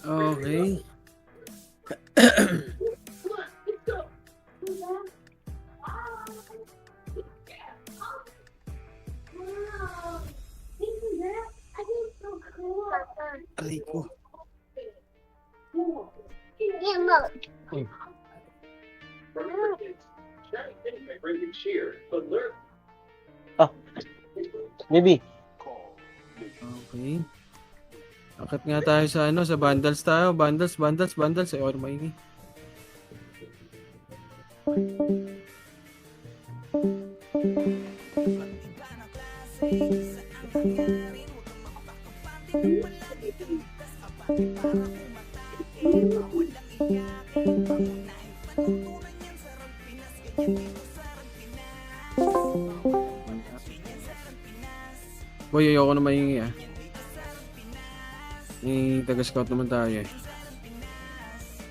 Okay. Aray ko. Ah, baby. Okay. Akit nga tayo sa ano, sa bundles tayo. Bundles. Ay, or maigi. Boy, ayoko na mahingi ah. Taga-scout naman tayo eh.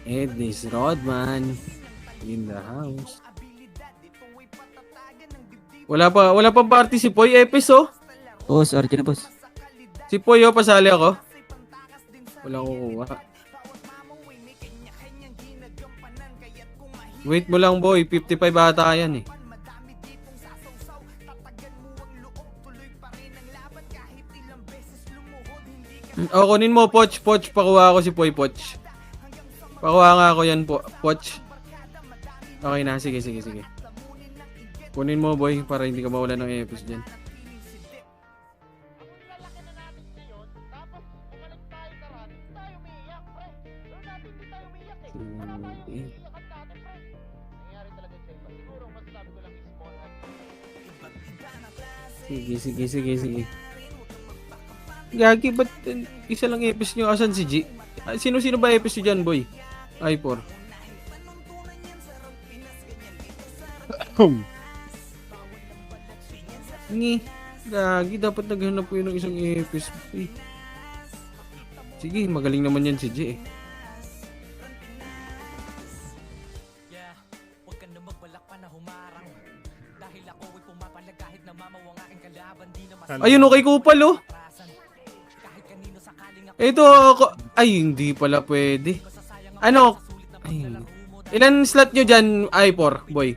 Ednis Rodman in the house. Wala pa party si Poy Epis oh. Boss, origin na boss. Si Poy oh, pasali ako. Wala akong kukuha. Wait mo lang boy, 55 ata yan eh. O, kunin mo, Poch. Pakuha ako si Poy, Poch. Pakuha nga ako yan, Poch. Okay na, sige. Kunin mo, boy, para hindi ka mawala ng EPS dyan. Sige. Gagi, ba't isa lang EPS nyo? Asan si G? Sino ba EPS nyo dyan, boy? I4. Gagi, dapat naghanap ko yun ng isang EPS. Sige, magaling naman yan si G eh. Ayun, okay Kupal oh. Ito ako. Ay, hindi pala pwede. Ano? Ay, ilan slot nyo dyan, I4, boy?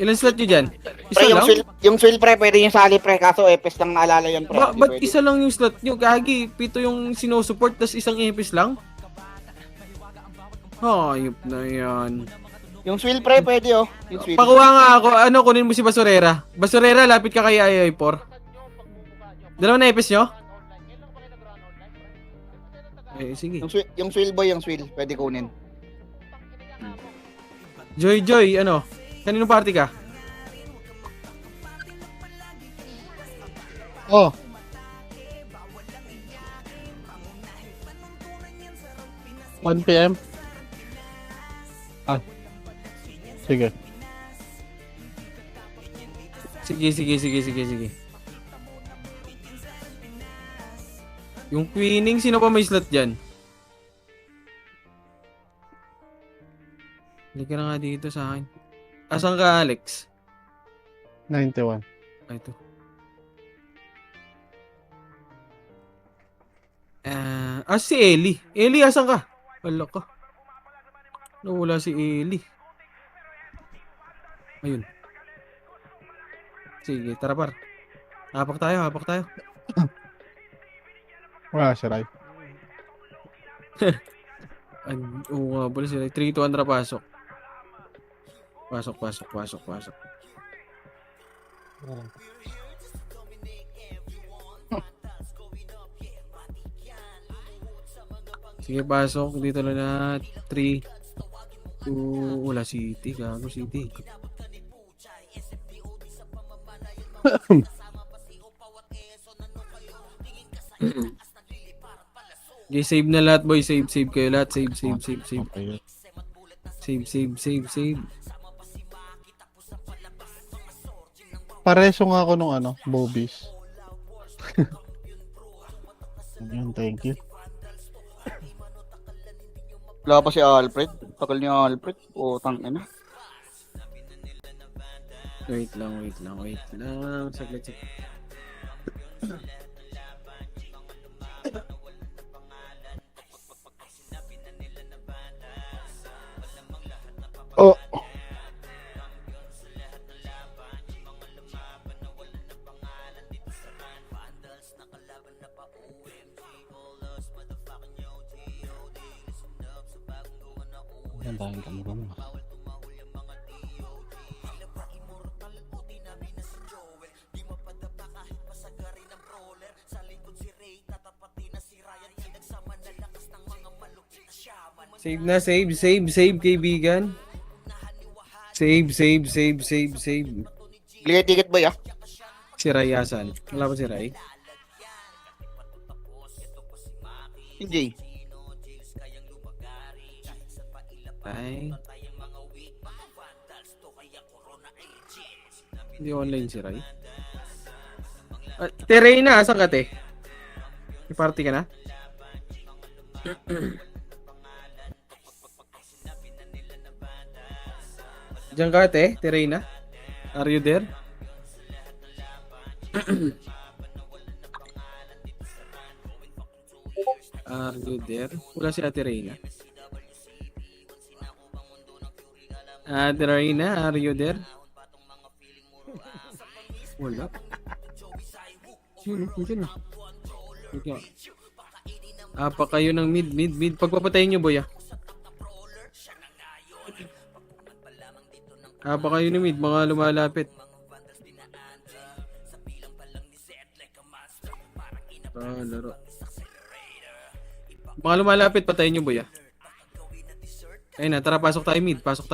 Ilan slot nyo dyan? Isa Pre, lang? yung swill pre, pwede yung sali pre, kaso EPS lang naalala yan pre. Ba't isa lang yung slot nyo? Gagi, pito yung sinusupport, tas isang EPS lang? Hayop na yan. Yung swill pre, pwede oh. Yung swill. Pakuha nga ako, ano, kunin mo si Basurera. Basurera, lapit ka kay I4. Dalawa na EPS nyo? Eh, sige. Yung swill boy, yung swill, pwede kunin. Joy, ano? Kanino party ka? Oh. PM. Ah. Sige. Sige. Yung Queening, sino pa may slot dyan? Hindi ka na nga dito sa akin. Asan ka, Alex? 91. Ay, ito. Si Ellie. Ellie, asan ka? Wala ka. Nawala si Ellie. Ayun. Sige, tara par. Hapak tayo. Wala si Rai. Oo nga pala sila. 3-2 Andra, pasok. Pasok. Sige, pasok. Dito lang na 3, 2, wala City. Gago City. Okay, save na lahat boy. Save kayo lahat. Save. Okay. Save. Pareso nga ako nung Bobis. Yun, thank you. Wala pa si Alfred. Tagal ni Alfred. Tang ina. Wait lang. Saglit. Oh, yan tayong kamukha. Save, kaibigan. Save. Bigay ticket boy ah. Si Ray asan? Wala ba si Ray? Hindi. Ay. Hindi online si Ray. Terena, asan ka te? May party ka na? Diyan ka te, Terena? Are you there? Are you there? Wala si Ate Reyna. Ate Reyna, are you there? Wala. Sino po dyan ah? Wait. Apa kayo ng mid. Pagpapatayin nyo, boy ah. Apa kayo ng mid, mga lumalapit. Laro. Mga lumalapit, patayin nyo, boy ah. Ayun na, tara, pasok tayo mid, kaibigan.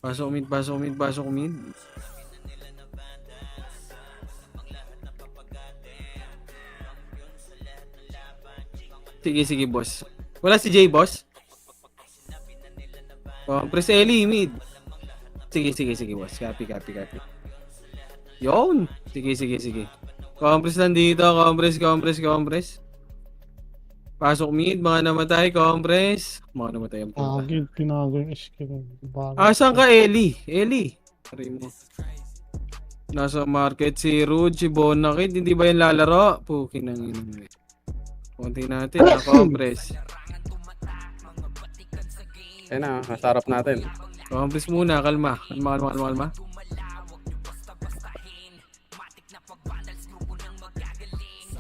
Pasok mid. Sige, boss. Wala si J, boss? Press Ellie, mid. Sige, boss. Copy. Yun. Sige. Compress lang dito. Compress. Pasok mid. Mga namatay. Compress. Mga namatay ang puta. Pinago yung skill. Saan ka, Ellie? Pari mo. Nasa market si Rude, si Bonakid. Hindi ba yung lalaro? Pukin ng ino. Konti natin. Compress. Ayun na, masarap natin. Compress muna. Kalma.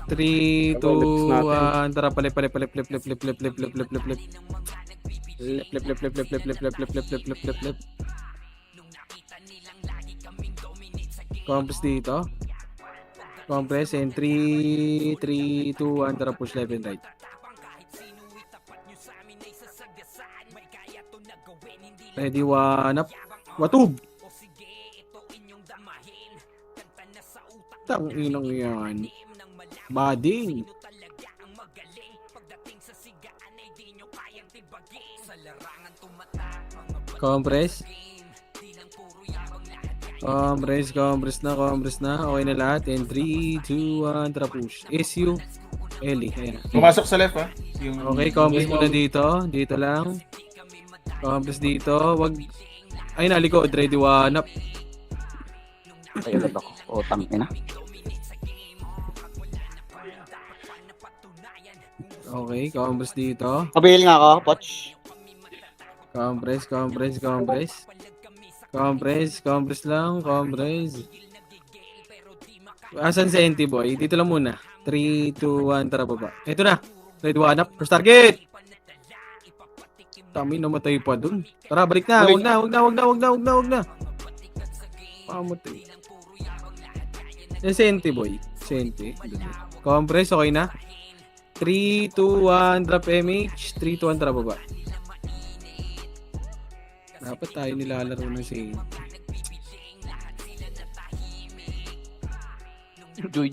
3, 2, 1. Tara, palip. Flip. Compress dito. Compress and 3, 2, 1. Tara, push left and right. Ready, one up. Watub! Tang inang yan. Bading. Compress. Compress na. Okay na lahat. And 3, 2, 1. Tara, push. SU. Ellie. Ayan. Pumasok sa left Okay, compress muna dito. Dito lang. Compress dito. Wag. Ay, nalikod. Ready, one up. Ay, agad ako. Tang ina. Okay, compress dito. Pabihil nga ako, Poch. Compress lang. Asan si NT boy? Dito lang muna. 3, 2, 1, tara baba. Ito na. Ready, one up. First target. Tami, namatay pa dun. Tara, balik na. Huwag na. Pamatay. Si NT boy. Compress, okay na. 3, 2, 1, drop MH. 3, 2, 1, tara baba. Dapat tayo nilalaro ng same. Joy.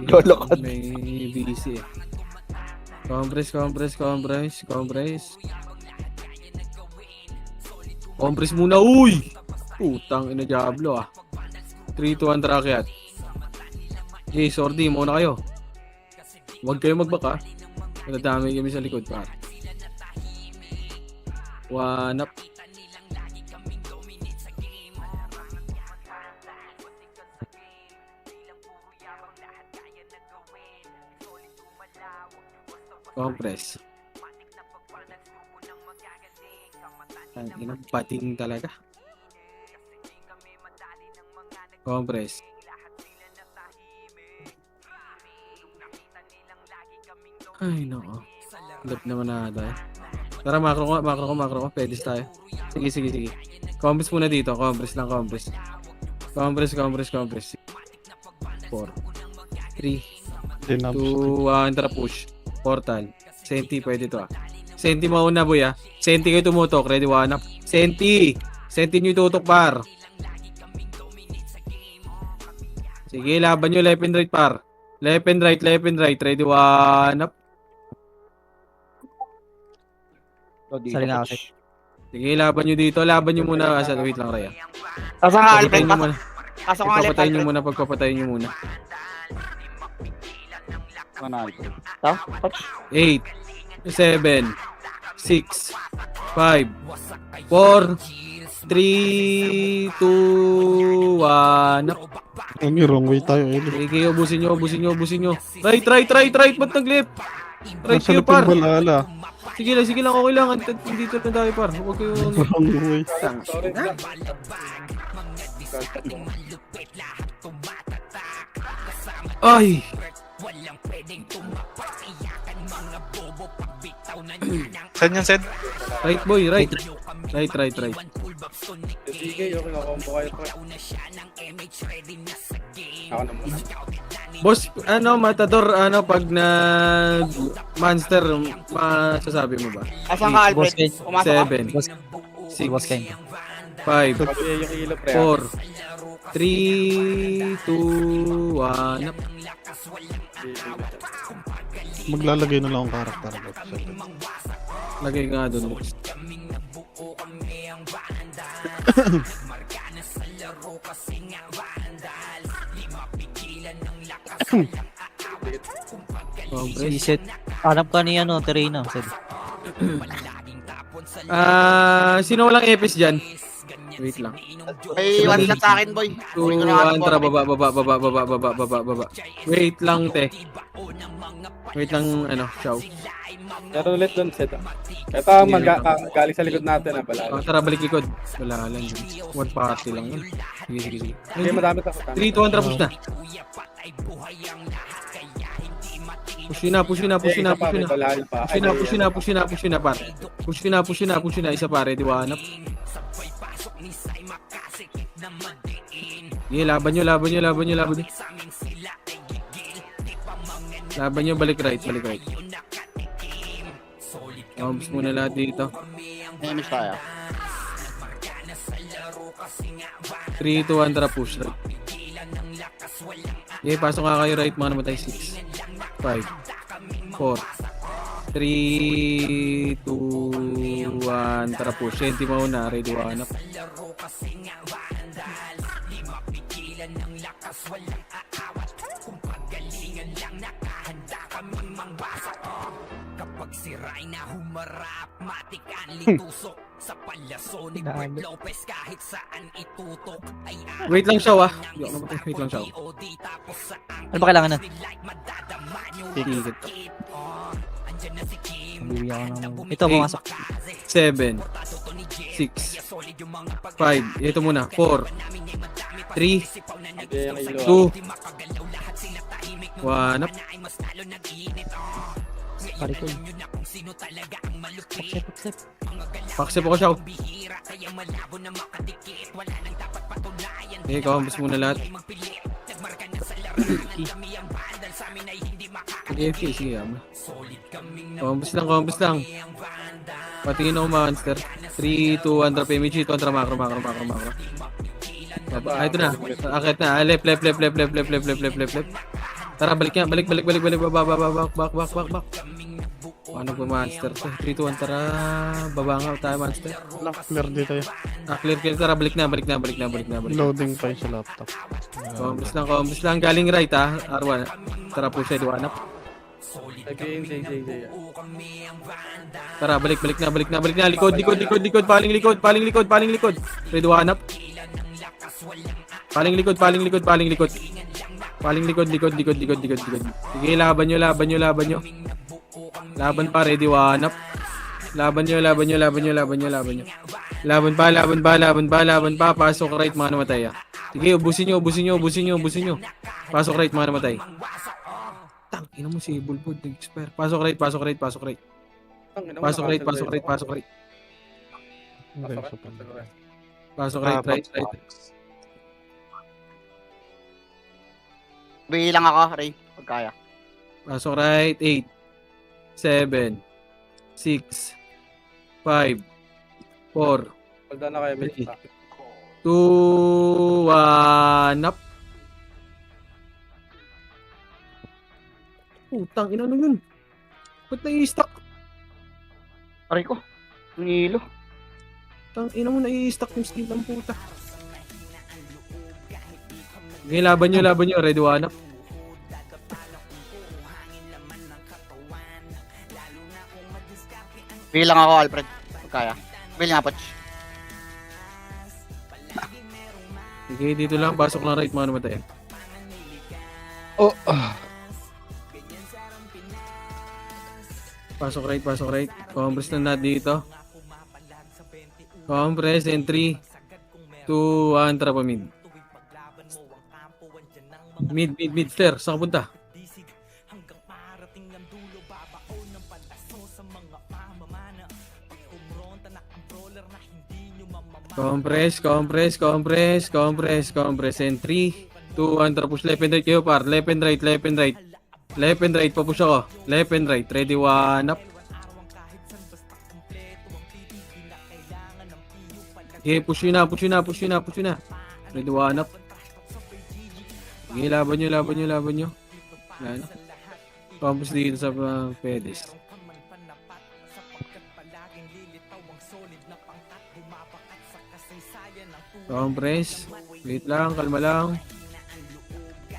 Lolo ko. May busy eh. Compress. Compress muna, uy! Putang ina Diablo ah. 3-2 ang rakyat. Okay, sorry, muna kayo. Huwag kayo magbaka. Madadami kami sa likod par. One up. Compress. Ang inang pating talaga. Compress. Ay, nako. Lap naman na tayo. Tara, macro ko. Pwede tayo. Sige. Compress muna dito. Compress lang, compress. Compress. 4, 3, 2, 1, tara push. Portal. Senti, pwede to ah. Senti mauna boy ah. Senti kayo tumutok. Ready, 1 up. Senti nyo itutok par. Sige, laban nyo left and right par. Left and right. Ready, 1 up. Sorry nga ako. Sige, laban nyo dito. Laban nyo muna. Wait lang, Raya. Kaso nga, Alfred. Pagpapatayin nyo muna. Kaso nga, Alfred. Pagpapatayin nyo muna. Ito? Coach? 8, 7, 6, 5, 4, 3, 2, 1. Ang wrong way tayo, Eli. Sige, ubusin nyo. Right. Ba't nag-left? Right Nasa kayo, par. lapang balala. Sige lang, okay lang. Dito na tayo, par. Huwag kayo... Wrong way. Ay! Saan yan, Sed? Right, boy, right. Right. Sige, okay, nakombo kayo pa. Ako na muna. Boss, Matador, pag monster, masasabi mo ba? Kaso nga, Alfred. Pumasok ka. 7, Boss 6, Ken. 5, Pag-iya yung kilo, pre. 4, 3, 2, 1. Maglalagay na lang ang karakter. Lagay nga doon. Boss. Reset. Hanap ka ni Terena. Sabi. Sino walang epis dyan? Wait lang. May one shot sa akin, boy. 2, 1, tara, baba. Wait lang, te. Wait lang, chow. Pero ulit doon, Sed. Ito, galing sa likod natin, pala. Tara, balik likod. Wala lang. One party lang yun. Sige. Hindi, madami sa 3, 2, 1, tara, push na. Push na, par. Push na, isa pare, di ba? Sige, laban nyo. Laban nyo, balik right. Bombs muna lahat dito. Namiss tayo. 3, 2, 1, tara, push right. Okay, pasok nga kayo right, mga namatay 6, 5, 4, 3, 2, 1, tara push. Senti mauna, ready, 1 up. Kapag siray na humarap, matikan litusok sa palyaso ni Bert Lopez kahit saan itutok ay Wait lang siya, Hindi ako namatay. Wait lang siya. Ano ba kailangan na? Tigit. Bibigyan ko ng... Ito, pumasok. 7, 6, 5, ito muna, 4, 3, 2, 1 up. Parikol. Paksip ako siya. Okay, kaumpos muna lahat. Sige, Kaumpos lang. Patingin ako monster. 3, 2, 1, drop image. Ito, makro. Ito na. Akit na. Left. Tara, balik. Back. Paano ba monster? 3, 2, 1, tara. Baba nga tayo, monster. Wala, clear dito yun. Clear. Tara, balik na. Loading pa yun sa laptop. Combos lang. Galing right, ha. R1. Tara, push side, one up. Again, JJ. Tara, balik na. Likod. Paling likod. Ready, one up. Paling likod. Sige, laban nyo. Laban pa, ready, one up. Laban nyo. Laban pa. Pasok right, mga namatay. Sige, ubusin nyo. Pasok right, mga namatay. Tang, ina mo si Bulbul, nag-expire. Pasok right. Pasok Right. Pasok right. Bilang ako, Ray. Pag kaya. Pasok right, 8, 7, 6, 5, 4, Palda na kayo, Okay. Mitch. 2, 1, up. Putang ina, ano yun? Ba't nai-stack? Aray ko. Ang ilo. Tang ina mo, nai-stack yung skill ng puta. Okay, laban nyo. Ready, one up. Bilang ako, Alfred. Pag kaya. Bilang nga, Poch. Okay, dito lang. Pasok lang right, mga namatay. Pasok right. Compress na dito. Compress and 3, 2, 1, tara pa mid. Mid, flare. Saan ka punta? Compress. And 3, 2, 1, tara push left and right kayo par. Left and right, papush ako. Left and right, ready, one up. Okay, push yun na. Ready, one up. Okay, laban nyo. Wala na. Campus dito sa pedes. Compress. Wait lang, kalma lang.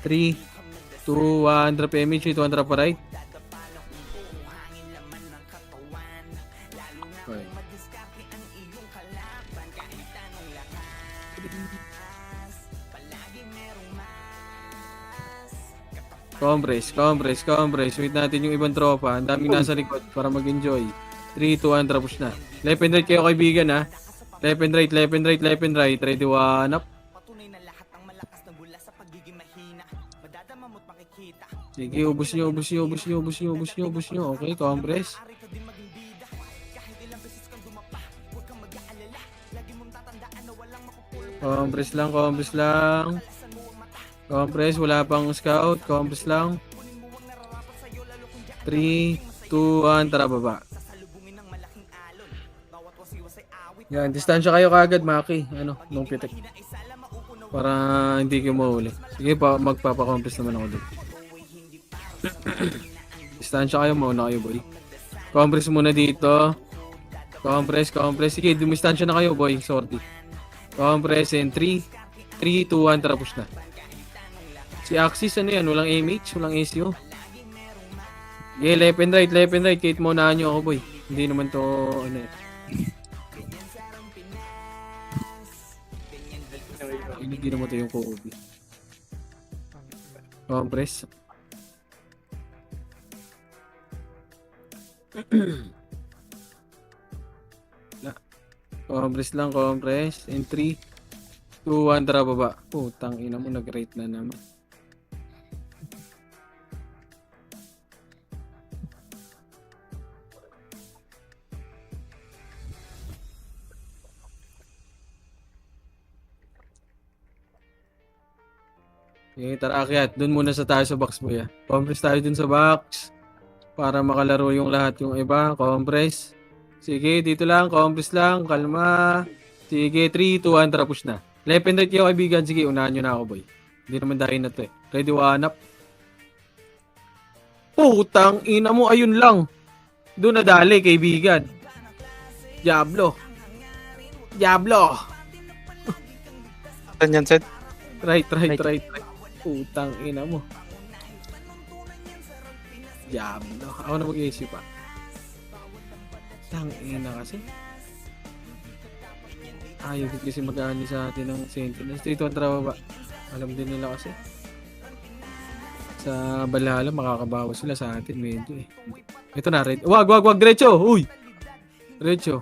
3, 2, 1, drop image, 2, 1, drop pa right. Okay. Compress. Wait natin yung ibang tropa. Ang daming nasa likod para mag-enjoy. 3, 2, 1, drop push na. Left and right kayo kaibigan, ha. Left and right. Ready, one up. Sige, ubus nyo. Okay, compress. Compress lang. Compress, wala pang scout. Compress lang. 3, 2, 1, tara baba. Yan, distansya kayo kagad, Maki. Nung pitik. Para hindi kayo mahuli. Sige, magpapa-compress naman ako doon. Distansya kayo, mauna kayo, boy. Compress muna dito. Compress. Sige, dumistansya na kayo, boy. Sorry. Compress and 3, 2, 1, tara push na. Si Axis, yan? Walang AMH, walang ACO. Okay, left and right. Kahit maunahan nyo ako, boy. Hindi naman to, Hindi naman to yung Kobe. Compress. Compress. In 3, 2, 1, tara baba. Putang ina mo, nag-rate na naman. Okay, tara akyat. Doon muna tayo sa box, boy. Compress tayo dun sa box. Para makalaro yung lahat yung iba. Compress. Sige, dito lang. Compress lang. Kalma. Sige, 3, 2, 1. Tara, push na. Left and right kayo, kaibigan. Sige, unahan nyo na ako, boy. Hindi naman dahil na to, eh. Ready, one up. Putang ina mo. Ayun lang. Doon nadali, kaibigan. Diablo. Saan yan, Sed? Right. Putang ina mo. Diablo. Ako na mag-iisip pa. Tang ina kasi. Ayaw din kasi mag-aani sa atin ng Sentinels. Dito ang trabaho ba? Alam din nila kasi. Sa Valhalla, makakabawas sila sa atin. Medyo eh. Ito na, red. Wag. Diretso. Uy. Diretso.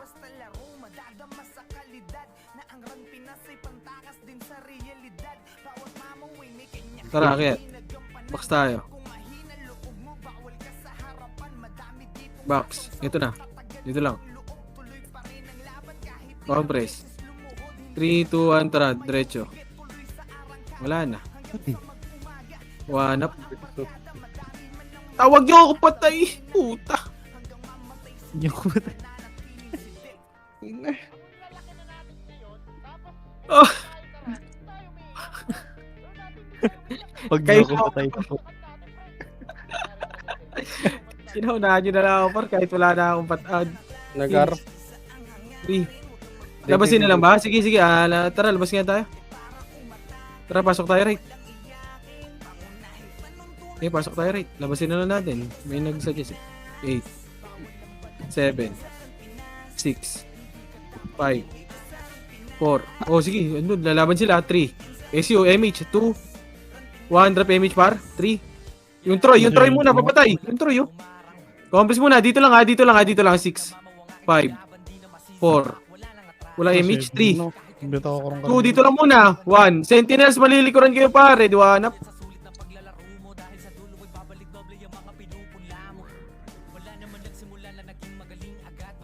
Tara, kaya. Box tayo. Box. Ito na. Dito lang. Compress. 3, 2, 1, tara. Diretso. Wala na. One up. Tawag niyo ako patay. Puta. Oh, Pag Kayo- ako patay po. Sinaunahan nyo na lang ako par kahit wala na akong patad. Nagar. 3. Labasin na lang ba? Sige. Tara, labas nga tayo. Tara, pasok tayo right. Okay, pasok tayo right. Labasin na lang natin. May nag-suggest. 8. 7. 6. 5. 4. Oh, sige. Ano, lalaban sila. 3. SU, MH. 2. 1 drop MH par. 3. Yung Troy muna, papatay. Yung Troy, oh. Compass muna. Dito lang. 6. 5. 4. Wala MH. 3. Bitaw ko rin 2, dito lang muna. 1. Sentinels, malilikuran kayo pare. Diwanap.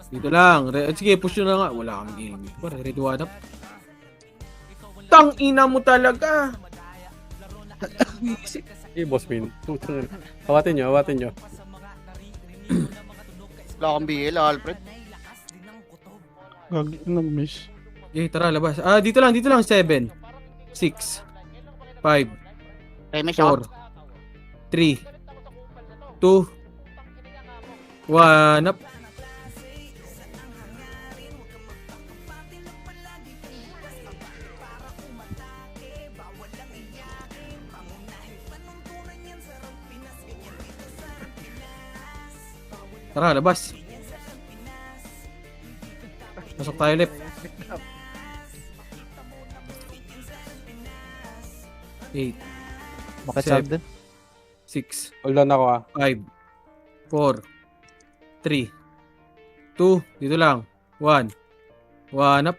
Dito lang. Sige, push nyo na nga. Wala kang game. Pare, red one up. Tang ina mo talaga. Eh, boss min. Hawatin nyo. Wala kang BL, Alfred. Gagi na miss. Okay, tara, labas. Dito lang. 7. 6. 5. Remy shot. 4. 3. 2. 1 up. Tara, labas. Pasok tayo left. 8. Bakit Seven. sab din? 6. Hold on ako 5. 4. 3. 2. Dito lang. 1. 1 up.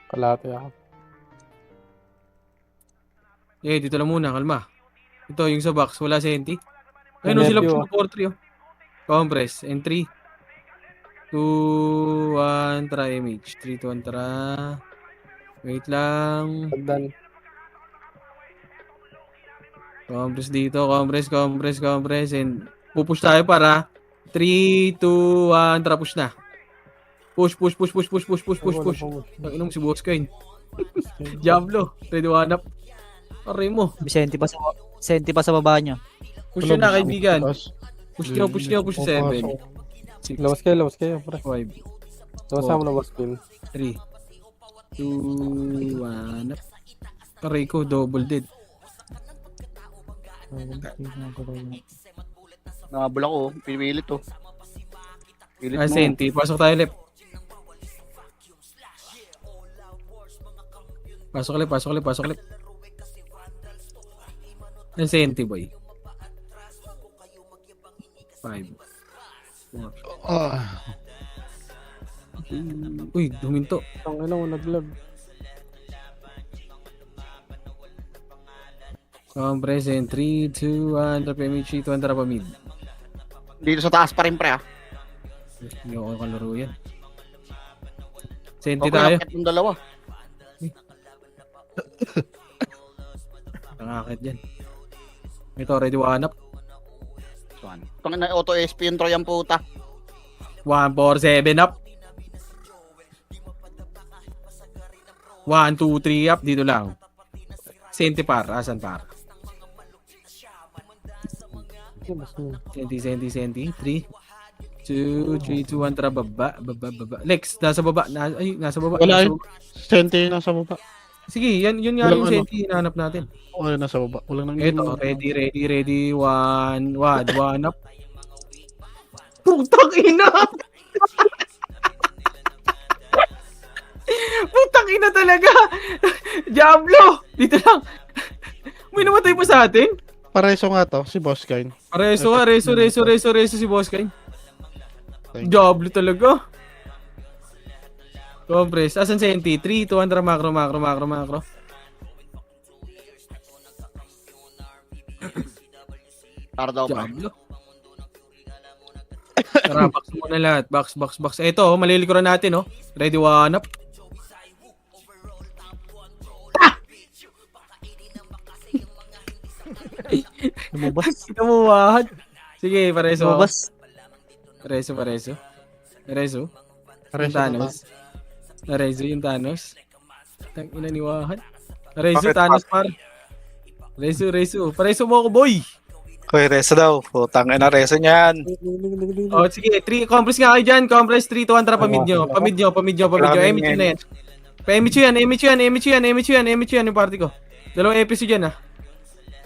Kalate ako. Dito lang muna. Kalma. Ito, yung sa box. Wala senti. Ayun, no, sila Nephew, 4-3. Oh. Compress. And 3. 2, 1. Tara, image. 3, 2, 1. Tara. Wait lang. Pagdan. Compress dito. Compress. And pupush tayo para 3, 2, 1. Tara, push na. Push. Inom si Boss Coin. Diablo. Ready one up. Aray mo. Senti pa sa baba nyo. Push yun na, kaibigan. Taas. Push nyo. Push 7. 6, Labas kayo, pre. 5, Labas mo na, boss min. 3, 2, 1 up. Aray ko, double dead. Nabula ko. Pinipilit to. Pilit mo. Senti. Pasok tayo left. Pasok left. Ang senti, boy. 5. 4. Uy, duminto. Ang ina mo, naglag. Compress in 3, 2, 1. Drop MH, 2, drop a mid. Dito sa taas pa rin, pre, ah. Hindi ako kalaro yan. Senti Okay, tayo. nakakit yung dalawa. Nangakit yan. Ito, ready one up. Itong na auto SP yung Troy ang puta. 1, 4, 7 up. 1, 2, 3 up. Dito lang. Senti par. Asan par? Senti. 3, 2, 1, tara, baba. Lex, nasa baba. Nasa baba. Wala Nasa yun. baba. Sente yung nasa baba. Sige, yun nga Walang yung ano. senti hinahanap natin. Wala nasa baba. Walang nang Eto, ready. One up. Putang ina! Putang ina talaga! Diablo! Dito lang. May namatay pa sa atin? Pareso nga to, si Boss Kain. Reso si Boss Kain. Diablo talaga. Compress. Asan si NT? 3, 2, 1, macro. Para daw pre. Diablo. Tara, box muna lahat. Box. Ito, malilikuran natin, oh. Ready, one up. Lumabas. Kita mo, wahad. Sige, pareso. Lumabas. Pareso. Yung Pareso Thanos. Pareso yung Thanos. Tang ina ni wahad. Pareso, Bakit, Thanos, par. Reso. Pareso mo ako, boy. Hoy, reso daw. Putang ina, reso niyan. Oh, sige, 3, compress nga kayo dyan. Compress 3 to 1, tara, pamid nyo. Emit yun na yan. Pa-emit yan yung party ko. Dalawang episode yan, ah.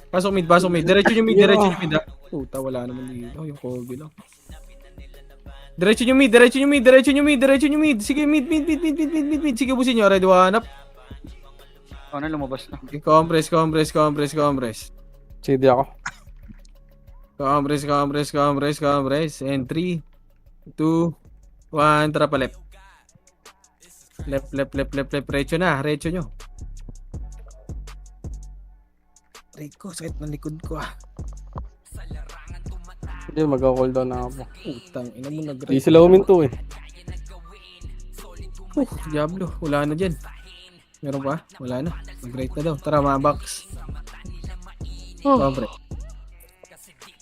Pasok mid. Diretso nyo mid, ah. Puta, wala naman dito. Yung Kobe lang. Diretso nyo mid. Sige, mid. Sige, busin nyo. Ready, one up. Ano lumabas na? Okay, compress. CD ako. Compress. And 3, 2, 1, tara pa left. Left. Recho nyo. Right ko, sakit ng likod ko, ah. Hindi, mag-cooldown na ako. Putang ina mo, nag-right. Di sila huminto eh. Diablo, wala na dyan. Meron pa? Wala na. Mag-right na daw. Tara, mga box. Sobre.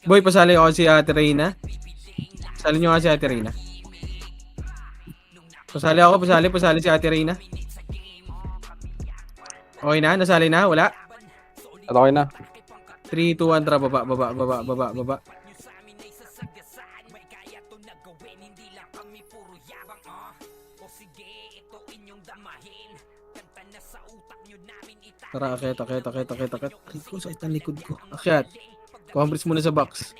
Boy, pasali ako si Ate Reyna. Pasali nyo nga si Ate Reyna. Pasali si Ate Reyna. Okay na? Nasali na? Wala? At okay na. 3, 2, 1, tara, baba. Tara, akyat. Ko, sakit ang likod ko. Akyat. Compress muna sa box.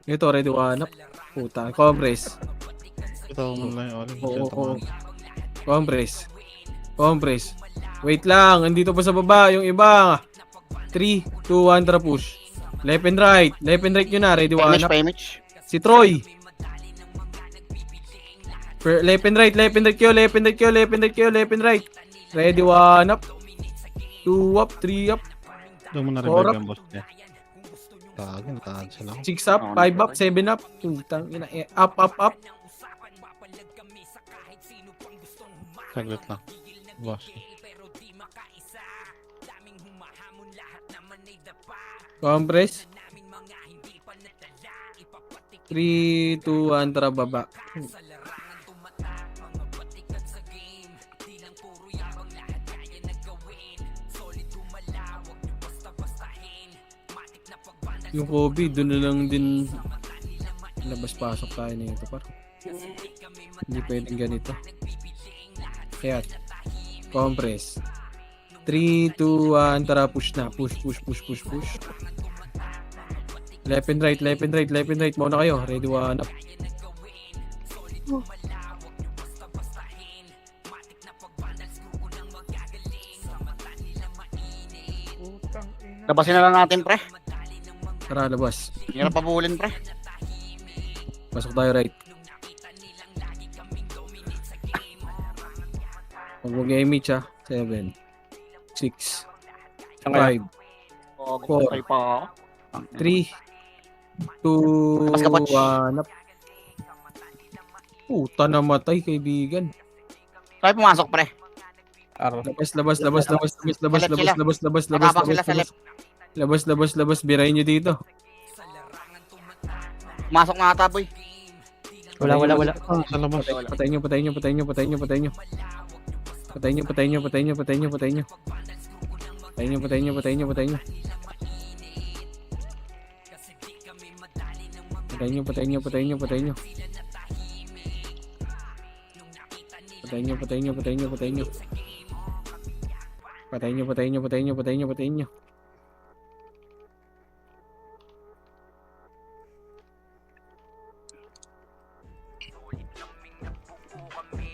Ito, ready, one up. Puta, compress. Ito muna yung olim. Oo. Compress. Wait lang, andito pa sa baba yung iba. 3, 2, 1, tara push. Left and right nyo na. Ready, one up. Image. Si Troy. Left and right kayo. Ready, one up. 2 up, 3 up, Doon mo na Four revive up. yung boss niya. Naka-cancel ako. 6 up, 5 up, 7 up. Putang ina. Up. Saglit lang. Boss. Compress. 3, 2, 1, tara baba. Yung Kobe, doon na lang din labas-pasok tayo na ito par. Hindi pwedeng ganito. Kaya, compress. 3, 2, 1, tara push na. Push. Left and right. Mauna kayo. Ready, one up. Labasin na lang natin pre. Tara, labas. Hirap pabulin pre. Pasok tayo right. Huwag mo game ha. 7, 6, 5, Four. Patay pa. 3, 2, Labas ka, Poch. 1 up. Puta, namatay kaibigan. Tayo pumasok pre. Araw. Labas. Matapang sila sa left. Labas. Birayin nyo dito. Pumasok na ata boy. Wala. Sa labas. Patay nyo. Patayin nyo, patayin nyo, patayin nyo, patayin nyo. Patayin nyo, patayin nyo, patayin nyo, patayin nyo. Patayin nyo, patayin nyo, patayin nyo, patayin nyo, patayin nyo.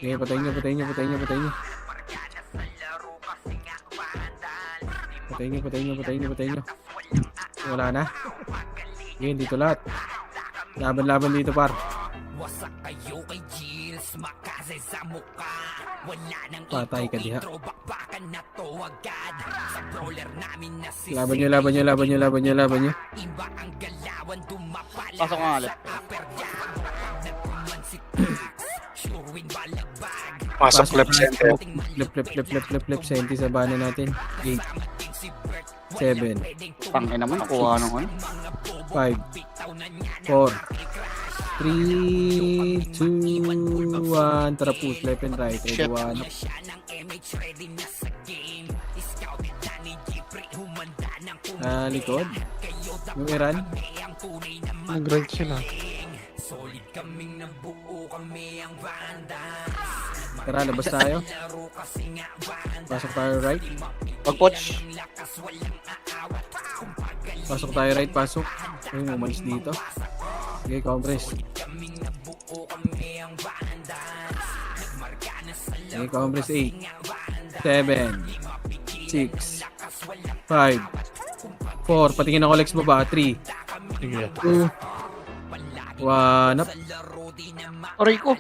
Okay, patayin nyo, patayin nyo, patayin nyo, patayin nyo. Patayin nyo, patayin nyo, patayin nyo, patayin nyo. Wala na. Okay, dito lahat. Laban-laban dito, par. Wasak kayo kay Gilles, makasay sa mukha. Wala nang Patay ka diha. bakbakan na to agad. Sa brawler namin na si Laban nyo, laban nyo, laban nyo, laban nyo, laban nyo. Iba ang galawan, dumapala. Pasok nga ulit. Nagkuman si Tax, sure win balagbag. Pasok left center. Lep, senti sa bana natin. 8, 7, Tangin naman, nakuha nung ano. 5, 4, 3, 2, 1. Tara push, left and right. Shit. Everyone. Siya ng MH ready na sa game. Scouted na ni Jeffrey, humanda ng Likod. Yung Iran. ang tunay na Nag-right sila. solid kaming nabuo kami ang banda. Tara, labas tayo. Laro kasi nga banda. Pasok tayo right. Pag Poch. Lakas walang aawat. Pasok tayo right, pasok. Ayun, umalis dito. Okay, compress. Kaming nabuo kami ang banda. Nagmarka na sa Okay, compress 8, 7, 6, 5, 4. Patingin ako Lex baba. 3, Sige. 2, 1. Up. laro di na Aray ko.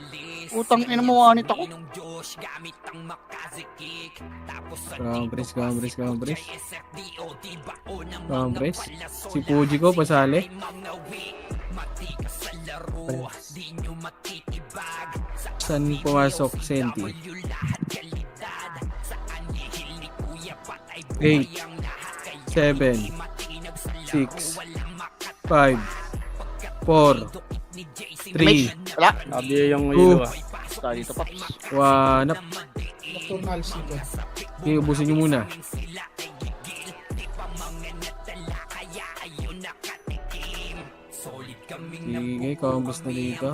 Utang ina mo, anit ako. Nung Josh gamit ang makazikik. Tapos sa Compress, compress, compress. SFDO di bao ng Compress. Si Fuji ko, pasali. mga weak. Matikas sa laro, di nyo matitibag. Sa Saan pumasok? Senti. W lahat kalidad. Saan nihil ni Kuya Patay 8, 7, 6, 5, 4, 3, Wala. Sabi yung 2, ilo ah. Tayo dito, Paps. 1. Up. Okay, ubusin nyo muna. Sige, compress na dito.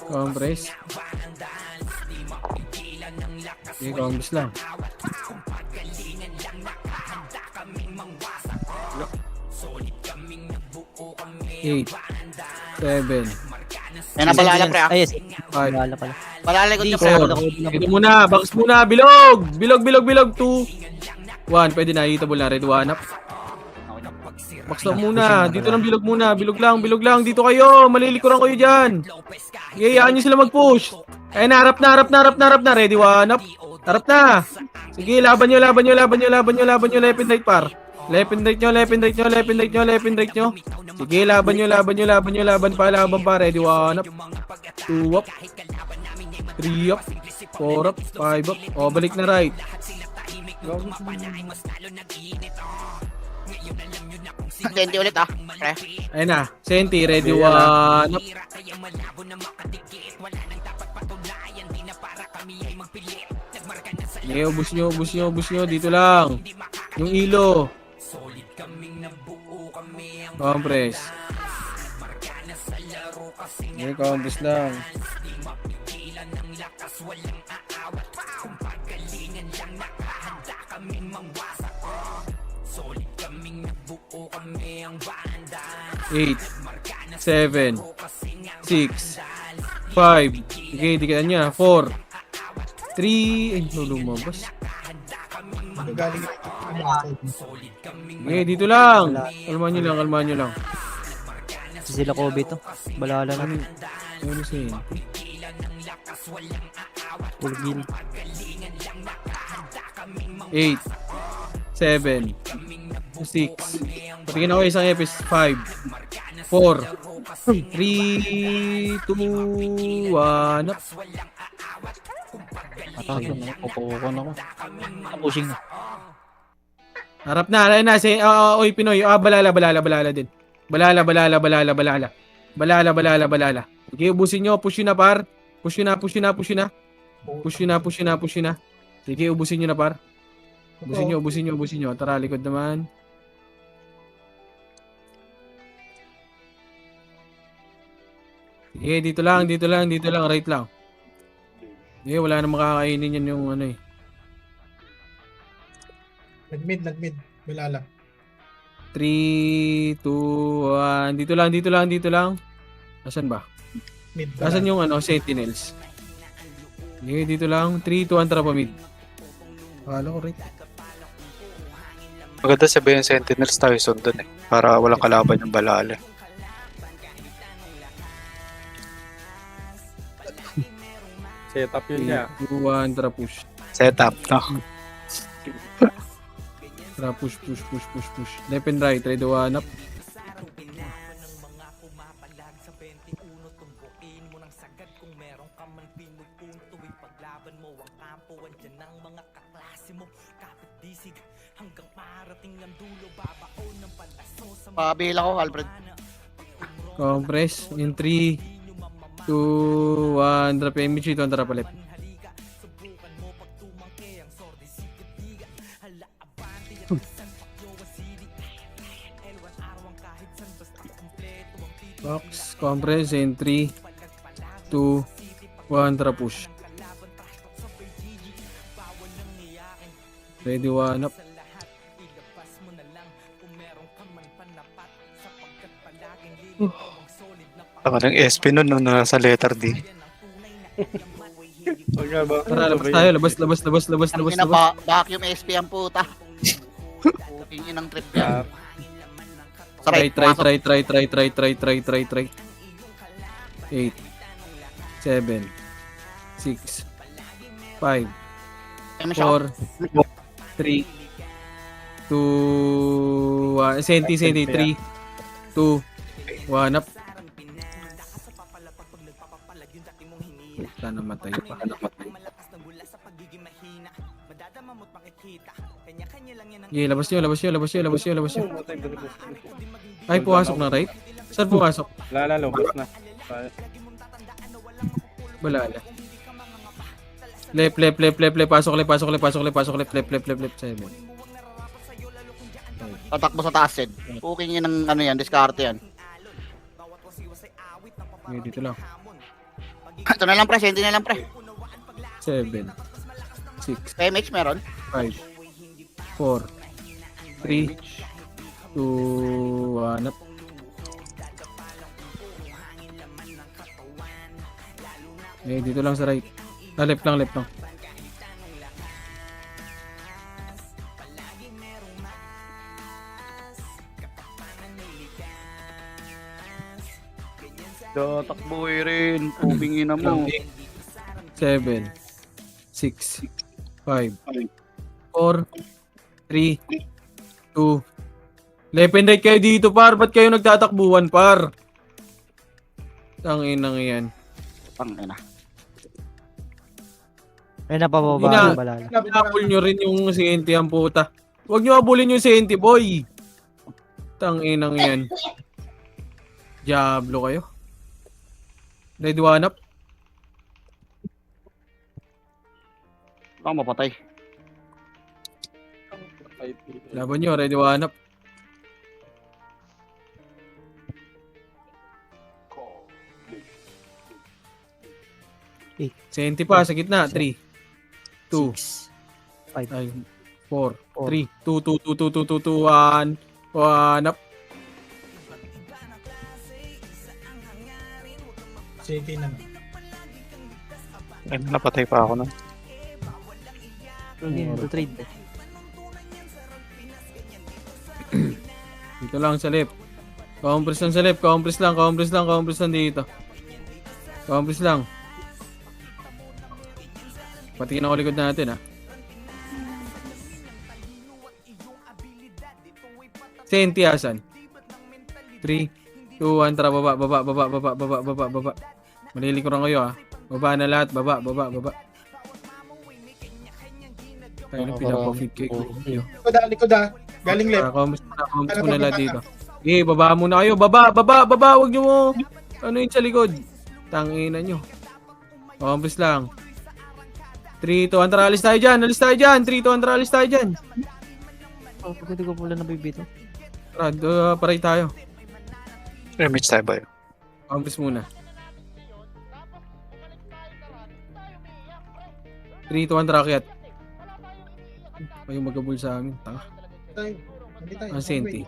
Compress. Sige, compress lang. 8, 7, Yan ang balala, pre. Ay, yes. 5, Balala pala. Balalikod niya, pre. 4. Ito muna, box muna, bilog! Bilog, bilog, bilog. 2, 1. Pwede na, hitable na. Red 1 up. Box lang muna. Dito ng bilog muna. Bilog lang, bilog lang. Dito kayo. Malilikuran kayo dyan. Iyayaan nyo sila mag-push. Ay, narap na. Ready 1 up. Harap na. Sige, laban nyo. Left and right, par. Left and right nyo. Sige, laban pa. Ready 1 up. 2 up. 3 up. 4 up. 5 up. O, balik na right. Senti ulit, ah. Pre. Ayun na. Senti, ready 1 up. Okay, ubus nyo. Dito lang. Yung ilo. Compress. Okay, compress lang. Eight, 7, 6, 5. Okay, dikitan niya. 4, 3. Ay, lumabas. Okay, dito lang. Kalmahan nyo lang. Si sila Kobe to. Balala na. Ano siya? Pulgil. 8, 7, 6. Patingin ako isang episode. 5, 4, 3, 2, 1. Up. Atake na. Pupukan ako. Pushing na. Harap na. Ayun na. Oy, Pinoy. Balala din. Balala. Okay, ubusin nyo. Push yun na, par. Push yun na. Sige, ubusin nyo na, par. Ubusin nyo. Tara, likod naman. Dito lang, right lang. Wala na makakainin yan yung ano eh. Nag-mid. Wala lang. 3, 2, 1. Dito lang. Asan ba? Mid. Asan yung ano, sentinels? Dito lang. 3, 2, 1, tara pa mid. Akala ko right. Maganda sabihin Sentinels tayo sundon eh. Para walang kalaban yung balala. Setup yun niya. 2, 1, tara push. Setup, no? Tara push. Left and right, try to one up. Pabila ko, Alfred. Compress in 3, 2, 1, drop MG, 2, tara pa left. Box, compress in 3, 2, 1, tara push. Ready, one up. Ako ng SP nun nung nasa letter D. Huwag nga ba? Tara, labas tayo, labas. Ang vacuum SP ang puta. Puking inang trip yan. Try. Pumasok. 8, 7, 6, 5, May shot. 4, 3, 2, 1. Senti, 3, 2, 1 up. Sana namatay pa. Labas nyo. Ay, pumasok na right? Saan pumasok? Wala, lumabas na. Balala. Left. Pasok left. 7. Tatakbo sa taas, Ed. Puking yun ng ano yan, diskarte yan. Dito lang. Ito na lang pre, senti na lang pre. 7, 6, PMH meron? 5, 4, 3, 2, 1 up. Dito lang sa right. Left lang. Takbo rin, puking ina mo. 7, 6, 5, 4, 3, 2. Left and right kayo dito, par. Ba't kayo nagtatakbuhan, par? Tangin nang yan. Pangina. Ay, napababa Ina. ang balala. Pinapul nyo rin yung CNT ang puta. Huwag nyo abulin yung CNT, boy. Tangin nang yan. Diablo kayo. Ready, one up. Baka mapatay. Laban nyo, ready, one up. CNT pa sa gitna. 3, 2, 5. 4, 3, 2, 1 up. Sige na. Ay, napatay pa ako nun. Hindi, trade. Dito lang sa left. Compress lang sa left. Compress lang dito. Compress lang. Patingin ako likod natin, ha. Senti asan? 3, 2, 1, tara, baba. Malilikuran kayo, ha. Baba na lahat, baba. Tayo na pinapafeed kayo. Likod ah. Galing left. Compress muna lahat dito. Baba muna kayo. Baba. Huwag nyo mo. Ano yun sa likod? Tangina nyo. Compress lang. 3, 2, 1, tara, alis tayo dyan. 3, 2, 1, tara, alis tayo dyan. Pagkati ko pula nabibito. Tara, paray tayo. Remage tayo ba yun? Compress muna. 3, 2, 1, rakyat. Kayo magabul sa amin. Tanga. Tayo. Hindi tayo. Ang senti.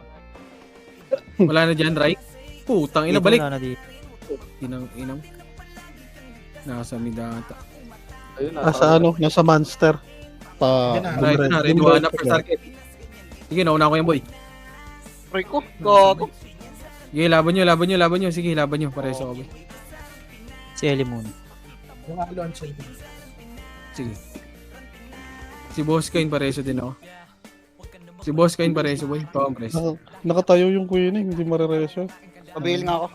Wala na dyan, right? Putang ina, Dito balik. wala na dito. Inang. Nasa midata. Ayun, Nasa ano? Nasa monster. Pa... Yan na. Right na, ready to hanap for target. Sige, nauna ko yan, boy. Aray ko. Gago. Sige, laban nyo. Sige, laban nyo. Pareso ko, boy. Si Ellie muna. Yung launch cell. Sige. Si Boss Coin, pareso din ako. Si Boss Coin, pareso, boy. Compress. Nakatayo yung queen eh. Hindi mariresyo. Pabail nga ako.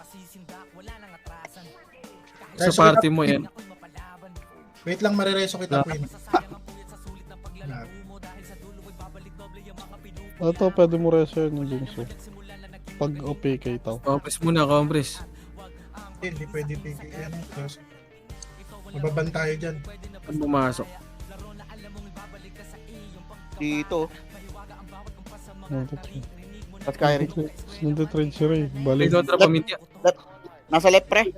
Sa party mo yan. Wait lang, marireso kita, Queen. Ito, pwede mo resyo yung bungso. Pag OPK tao. Compress muna, compress. Hindi pwede pigil. Yan, close. Mababan tayo dyan. Saan pumasok? Dito. Nandito At Kyrie. trade si Ray. Balik. Dito, trap, pamintya. Nasa left pre.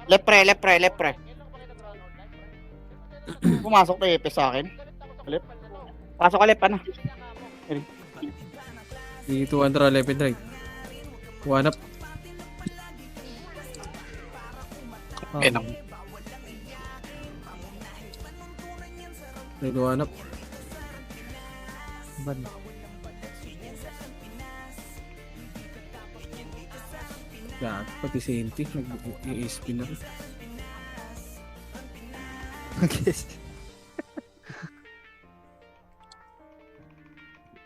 Left pre. Pumasok na Epe sa akin. Left. Pasok ka left, ano? Dito, andra, left and right. One up. Enam. Dito, one up. Banda. Lahat, pati si Inti. Nag-ESP na rin.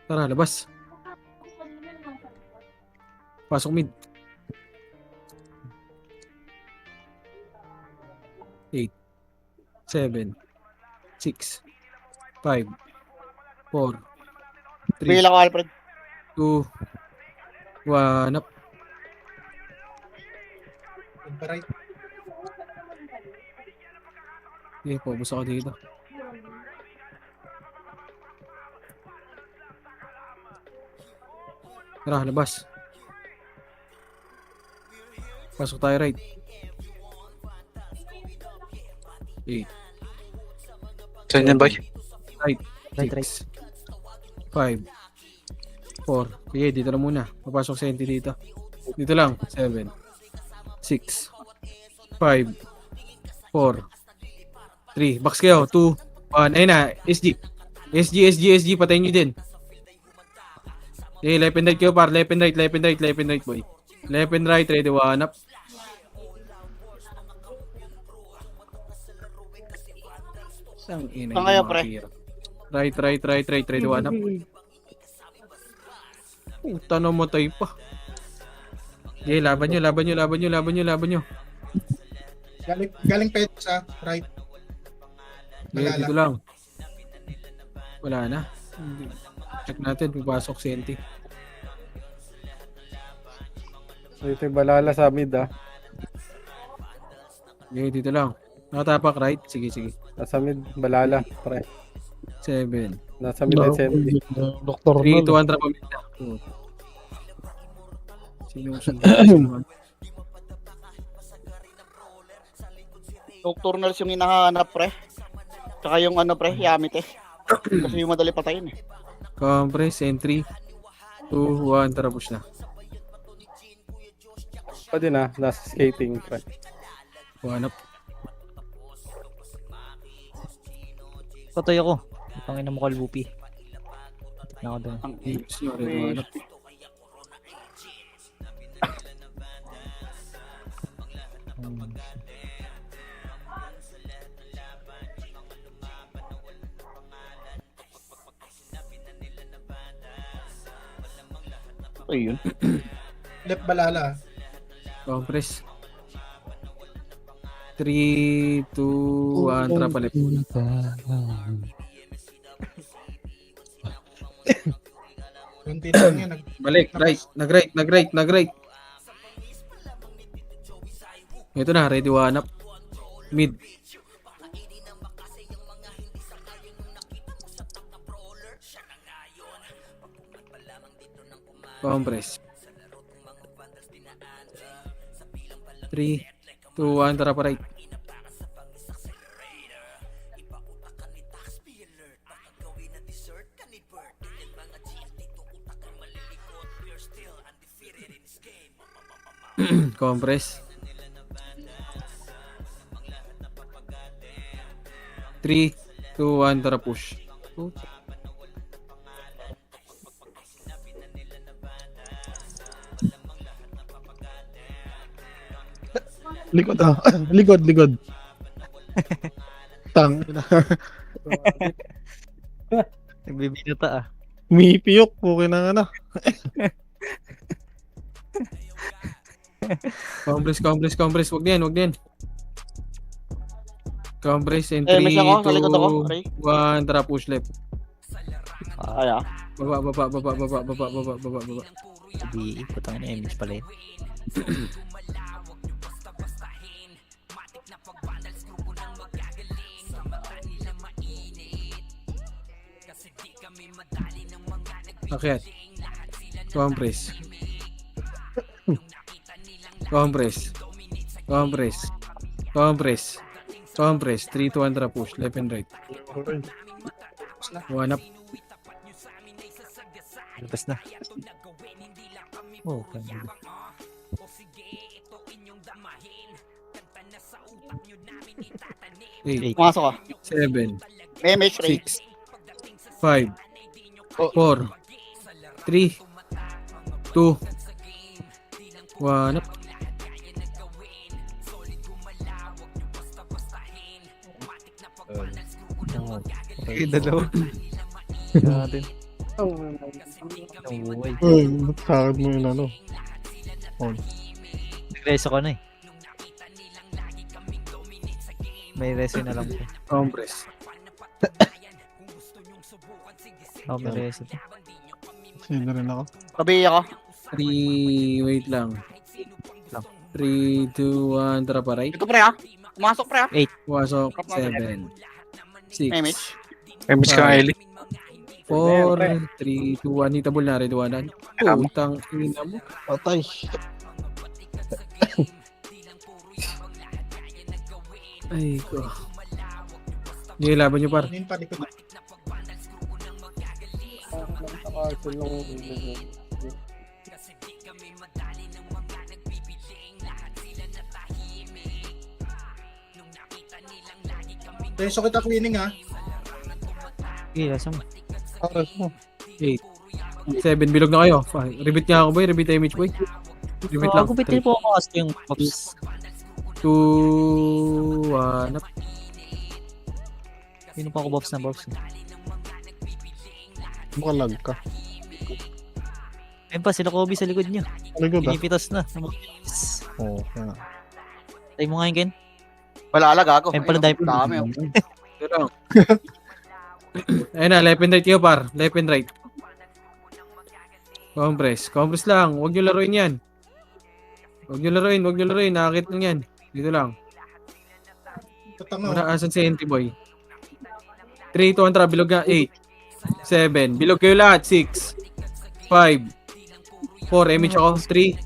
Tara, labas. Pasok mid. 8 7 6 5 4 Bail 3 ako, Alfred. 2 1 up. Right. Okay, pabos ako dito. Tara, labas. Pasok tayo right. 8 Saan yan, boy? right. Right, 6 5 4. Sige, dito na muna. Papasok si Enti dito. Dito lang. 7 6 5 4 3. Box kayo. 2 1. Ayun na. SG. Patayin nyo din. Okay, left and right kayo par. Left and right, boy. Left and right. Ready, one up. Sang ina Saan kayo, yung mga pre? tira. Right. Ready, one up. Puta na, matay pa. Okay, laban nyo. Galing pet sa right. Okay, Malala. dito lang. Wala na. Check natin, pupasok si Enti. Dito yung balala sa mid ah. Okay, dito lang. Nakatapak right? Sige. Nasa mid, balala. Pre. 7 Nasa mid ay senti. Doktor 3, 2, na. 1, trap pamilya. Sino yung sunod? Nocturnals yung hinahanap, pre. Tsaka yung ano, pre, Yamite. Kasi yung madali patayin eh. Compress, entry. 2, 1, tara push na. Pwede na, nasa skating. Pre. One up. Patay ako. Pangin na mo kalbupi. Na ako doon. Ang Yes, nyo, ready, one up. Ayun. Left balala. Compress. 3, 2, 1, trap palit. Kunti lang yan. Balik, right. Nag-right. Ito na, ready, one up. Mid. Compress. 3, 2, 1, tara pa right. Compress. 3, 2, 1, tara push. Likod ah. Likod. Tang. Nagbibinata ah. Umihipiyok. Okay na nga na. Compress. Wag din. Compress in Eh, 3, miss ako, sa likod ako, 2, Ray. 1, tara push left. Ay, ah. Baba. Hindi, putang ina, image pala yun. Akyat. Compress. 3, 2, 1, tara push. Left and right. Okay. One up. Labas na. Oh, okay. Eight, Pumasok ka. 7, May MH, Ray. 6, 5, 4, 3, 2, 1 up. Oh, okay, dalawa. Natin. Nabuhay. Ba't sa akin mo yun ano? Nag-reso ko na eh. May reso na lang ko. Compress. Oh, may reso to. Sino rin ako? Tabi ako. 3, wait lang. 3, 2, 1, tara pa right. Ito, pre, ah. Pumasok, pre, ah. Pumasok, 7, 6, May MH. Miss ka nga, Eli. 4, 3, 2, 1. Hitable na rin, 1. Putang ina mo. Patay. Ay ko. Hindi, laban nyo par. Kunin pa, likod. Preso kita cleaning, ha. Okay, reso mo. Pares mo. 8, 7, bilog na kayo. Rebit nga ako boy, rebit image boy. Rebit lang. Gupitin po ako kasi yung pops. 2, 1 up. Sino pa ako box na box? Makalag ka. Ayun pa, sila Kobe sa likod nyo. Likod ah. Pinipitas na. Oo. Kaya. Tayo mo nga yun, Ken. Wala gago. Ayun pala, dahil Dami, oh. Ito lang. Ayun na, left and right kayo par. Left and right. Compress lang. Huwag nyo laruin yan. Huwag nyo laruin. Nakakit lang yan. Dito lang. Tatanga, Wala, asan si Entry Boy? 3, 2, 1, tara, bilog nga. 8, 7, bilog kayo lahat. 6, 5, 4, image ako. 3,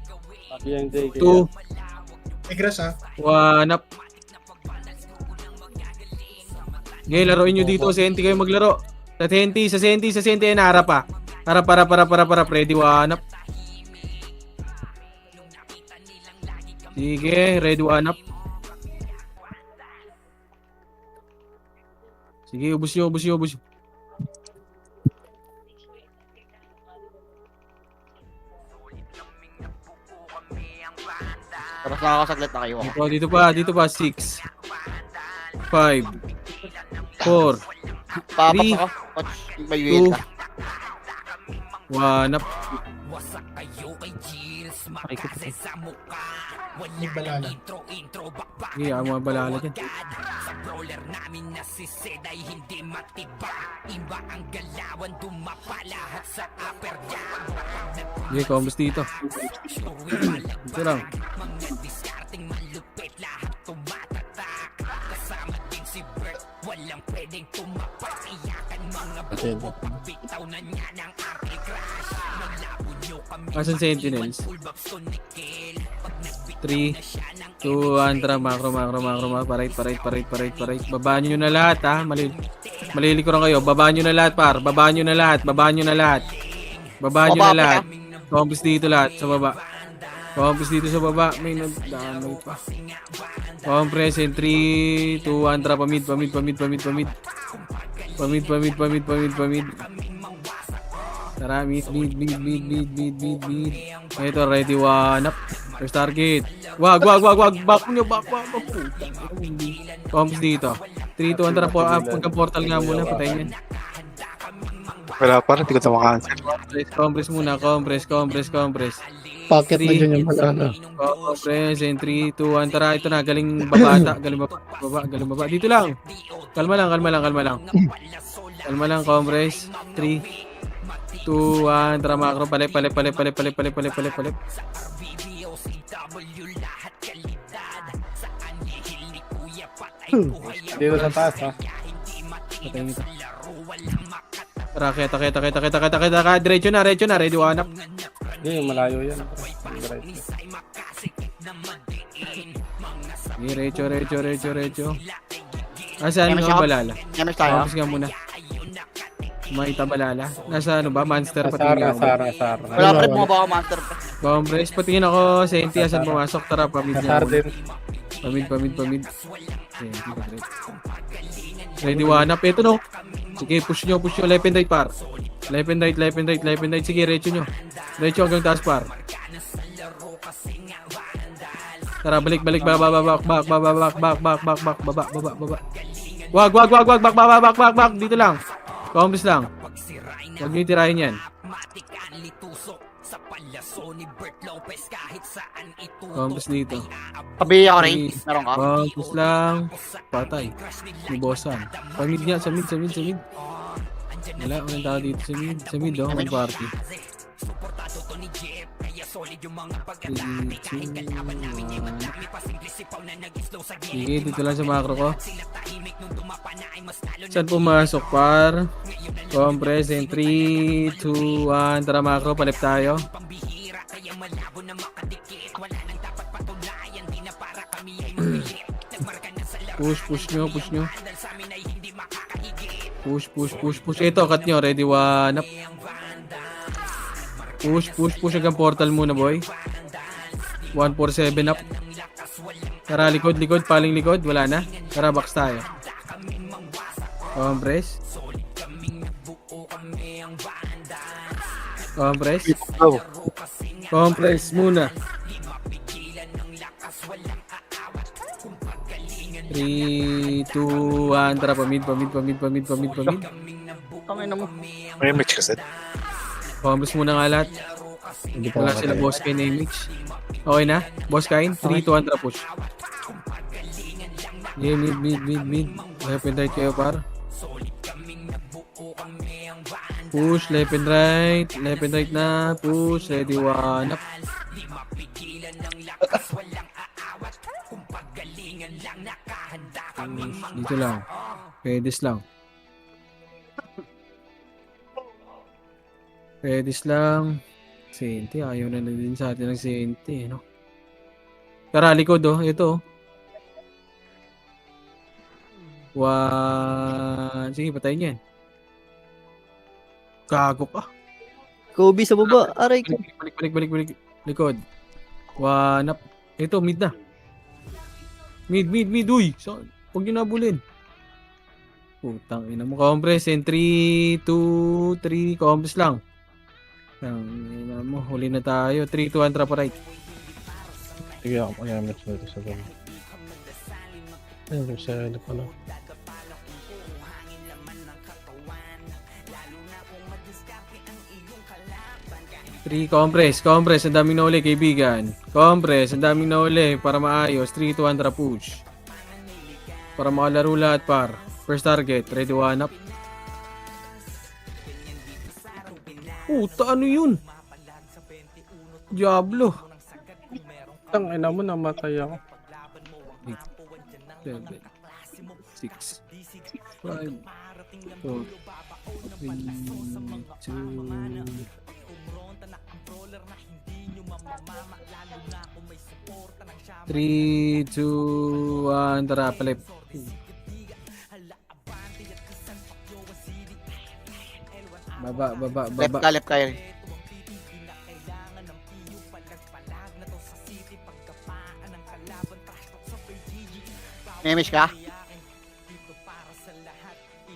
2, Igras, ha. 1 up. Ngayon, laruin nyo dito. Senti kayo maglaro. Sa senti. Ayan, harap pa. Harap, ready, 1 up. Sige, ready, 1 up. Sige, ubus nyo. Tapos nakakasaglit na kayo ako. Dito pa, 6, 5, 4, Papasok ka. Watch, may wheel 2, ka. 1 up. Wasak kayo kay Gilles, Ay, ko makase sa mukha. May balala. Intro, bakbak Sige, ang mga balala dyan. sa brawler namin na si Sed ay hindi matiba. Iba ang galawan, dumapa lahat sa upper jab. Sige, combos dito. Dito lang. Mga diskarting malupit, lahat tumatatak. Kasama din si Bert, walang pwedeng tumapak. Iyakan mga bobo, pagbitaw na niya ng anti-crash. Malabo nyo kami, Asan Sentinels? fullbacks to Nickel. 3, 2, 1, tara, macro. Pa right. Babaan nyo na lahat, ha. Mali. Malilikuran kayo. Babaan nyo na lahat, par. Babaan nyo na lahat. Babaan nyo na lahat. Babaan nyo Baba, na lahat. Compres dito lahat. Sa baba. Compres dito sa baba. May nagdamay pa. Compres in 3, 2, 1. Tara, pamid. Pamid. Tara, mid. Ito, ready, one up. First target. Wag. Back nyo. Compres dito. 3, 2, 1. Tara, pagka portal nga muna. Patayin yan. Wala pa, hindi ko ito makancel. Compress muna. Compress. Packet na 3, dyan yung malala. Compress in 3, 2, 1. Tara, ito na. Galing babata. Galing baba. Dito lang. Kalma lang. Kalma lang, compress. 3, 2, 1. Tara, macro. Palip. Dito sa taas, ha? Patayin ito. Tara, kita. Diretso na. Ready, one up. Hindi, malayo yan. Diretso. Asan Damage nga ako. balala? Damage tayo. Compres nga muna. Makita balala. Nasa ano ba? Monster patingin ako. Asar. Wala pre, bumaba ako master pre. Compress, patingin ako. Senti, asan pumasok? Tara, pamid Asar niya. din. Pamid. Senti, ready, one up. Ito no. Sige, push nyo. Left and right, par. Left and right. Sige, recho nyo. Recho hanggang taas, par. Tara, balik. Baba. Wag. Back. Dito lang. Compres lang. Huwag nyo tirahin yan. Compres dito. Tabi ako rin. Meron ka? Compres lang. Patay. Nibosan. Pamid niya. Sa mid. Wala. Walang tao dito sa mid. Oh. May party. 3, 2, 1. Sige, dito lang sa macro ko. Saan pumasok, par? Compress in 3, 2, 1. Tara, macro. Palip tayo. Push nyo. Push. Ito, cut nyo. Ready, one up. Push hanggang portal muna, boy. 147 up. Tara, likod. Paling likod. Wala na. Tara, box tayo. Compress. Compress muna. 3, 2, 1. Tara, pamid. Tangin na mo. May image kasi. Compress muna nga lahat. Wala sila boss kain na image. Okay na? Boss kain? 3, 2, 1. Tara, push. Yeah, mid. Left and right kayo, par. Push, left and right na. Push, ready, one up. Push, dito lang. Pedis lang. Senti, ayaw na din sa atin ng senti, no? Tara, likod, oh. Ito, oh. Sige, patayin yan. Gago ka. Kobe sa baba. Aray ko. Balik. Likod. One up. Ito, mid na. Mid. Uy! Huwag nyo nabulin. Putang ina mo. Compress in 3, 2, 3. Compress lang. Ina mo. Huli na tayo. 3, 2, 1. Trap right. Sige ako, magamit dito sa gawin. Ayun, sa ano pala. Compress. Ang daming nahuli, kaibigan. Compress. Ang daming nahuli para maayos. 3, 2, 1. Trap push. Para makalaro lahat, par. First target. Ready, one up. Puta, ano yun? Diablo. Tang ina mo, namatay ako. 7, 6, 5, 4, 3, 2, 3, 2, 1. Tara, palip. Baba, baba, Left baba. ka, left ka yan. Memish ka?